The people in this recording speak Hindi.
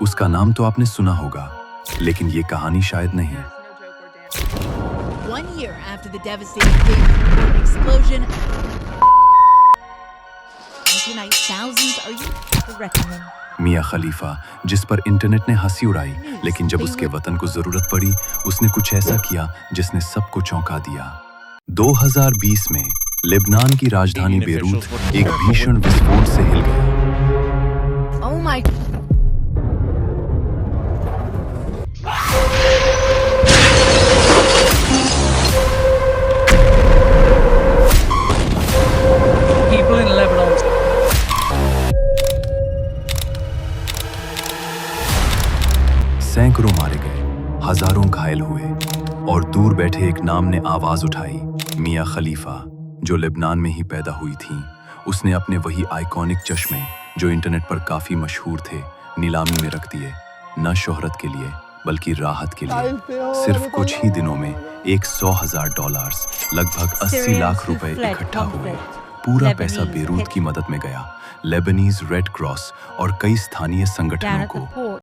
उसका नाम तो आपने सुना होगा, लेकिन ये कहानी शायद नहीं। 1 year after the devastating Davenport explosion, and tonight thousands are using the reckoning. मिया खलीफा, जिस पर इंटरनेट ने हंसी उड़ाई, लेकिन जब उसके वतन को जरूरत पड़ी, उसने कुछ ऐसा किया जिसने सबको चौंका दिया। 2020 में लेबनान की राजधानी बेरूत एक भीषण विस्फोट से हिल गया। Oh my. People in Lebanon. सैकड़ों मारे गए, हजारों घायल हुए, और दूर बैठे एक नाम ने आवाज उठाई, मिया खलीफा, जो लेबनान में ही पैदा हुई थी। उसने अपने वही आइकॉनिक चश्मे, जो इंटरनेट पर काफी मशहूर थे, नीलामी में रख दिए, न शोहरत के लिए बल्कि राहत के लिए। सिर्फ कुछ ही दिनों में $100,000, लगभग 80 लाख रुपए इकट्ठा हुए। पूरा पैसा बेरूत की मदद में गया, लेबनीज रेड क्रॉस और कई स्थानीय संगठनों को।